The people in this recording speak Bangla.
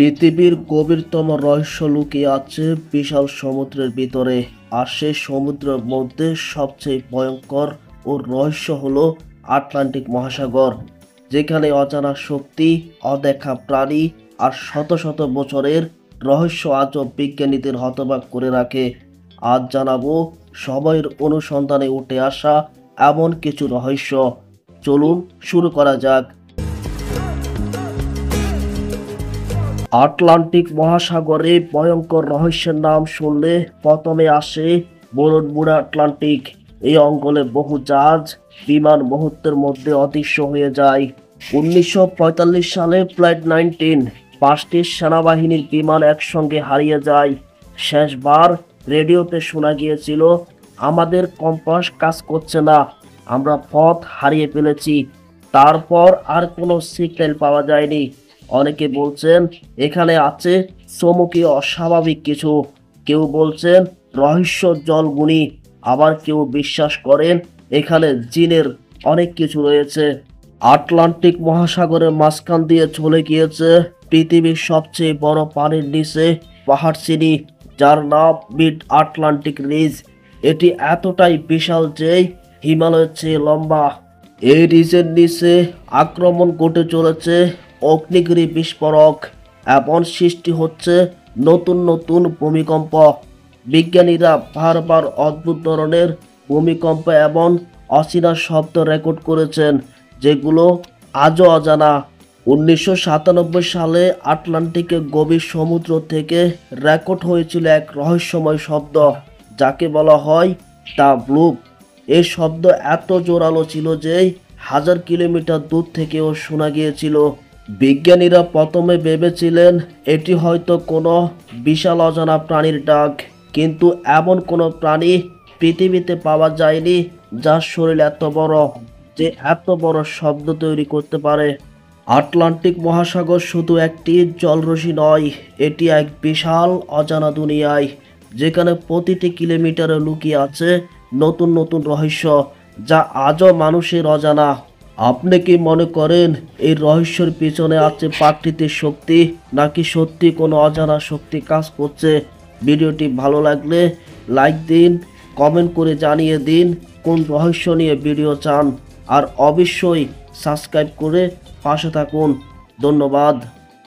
পৃথিবীর গভীরতম রহস্য লুকিয়ে আছে বিশাল সমুদ্রের ভিতরে। আর সেই সমুদ্রের মধ্যে সবচেয়ে ভয়ঙ্কর ও রহস্য হলো আটলান্টিক মহাসাগর, যেখানে অজানা শক্তি, অদেখা প্রাণী আর শত শত বছরের রহস্য আজও বিজ্ঞানীদের হতবাক করে রাখে। আজ জানাবো সময়ের অনুসন্ধানে উঠে আসা এমন কিছু রহস্য। চলুন শুরু করা যাক। আটলান্টিক মহাসাগরে ভয়ঙ্কর রহস্যের নাম শুনলে প্রথমে আসে বরমুডা আটলান্টিক। এই অঞ্চলে বহু জাহাজ, বিমান মুহূর্তের মধ্যে অদৃশ্য হয়ে যায়। 1945 সালে ফ্লাইট 19 5টি সেনাবাহিনীর বিমান একসঙ্গে হারিয়ে যায়। শেষবার রেডিওতে শোনা গিয়েছিল, আমাদের কম্পাস কাজ করছে না, আমরা পথ হারিয়ে ফেলেছি। তারপর আর কোনো সিগন্যাল পাওয়া যায়নি। অনেকে বলছেন এখানে আছে চমকি অস্বাভাবিক কিছু, কেউ বলছেন রহস্য জলগুনি, আবার কেউ বিশ্বাস করেন এখানে জিনের অনেক কিছু রয়েছে। আটলান্টিক মহাসাগরের মাঝখান দিয়ে চলে গিয়েছে পৃথিবীর সবচেয়ে বড় পানির নিচে পাহাড় শ্রেণী, যার নাম মিড আটলান্টিক রিজ। এটি এতটাই বিশাল যে হিমালয়ের চেয়ে লম্বা। এই রিজের নিচে আক্রমণ ঘটে চলেছে অগ্নিগিরি বিস্ফোরক, এমন সৃষ্টি হচ্ছে নতুন নতুন ভূমিকম্প। বিজ্ঞানীরা বারবার অদ্ভুত ধরনের ভূমিকম্প এবং অচেনা শব্দ রেকর্ড করেছেন, যেগুলো আজও অজানা। 1997 সালে আটলান্টিকের গভীর সমুদ্র থেকে রেকর্ড হয়েছিল এক রহস্যময় শব্দ, যাকে বলা হয় দ্য ব্লুপ। এই শব্দ এত জোরালো ছিল যে 1000 কিলোমিটার দূর থেকেও শোনা গিয়েছিল। বিজ্ঞানীরা প্রথমে ভেবেছিলেন এটি হয়তো কোনো বিশাল অজানা প্রাণীর ডাক, কিন্তু এমন কোনো প্রাণী পৃথিবীতে পাওয়া যায়নি যার শরীর এত বড় যে এত বড় শব্দ তৈরি করতে পারে। আটলান্টিক মহাসাগর শুধু একটি জলরাশি নয়, এটি এক বিশাল অজানা দুনিয়ায়, যেখানে প্রতিটি কিলোমিটারে লুকিয়ে আছে নতুন নতুন রহস্য যা আজও মানুষের অজানা। আপনি কি মনে করেন এই রহস্যের পিছনে আছে প্রাকৃতিক শক্তি, নাকি সত্যি কোনো অজানা শক্তি কাজ করছে? ভিডিওটি ভালো লাগলে লাইক দিন, কমেন্ট করে জানিয়ে দিন কোন রহস্য নিয়ে ভিডিও চান, আর অবশ্যই সাবস্ক্রাইব করে পাশে থাকুন। ধন্যবাদ।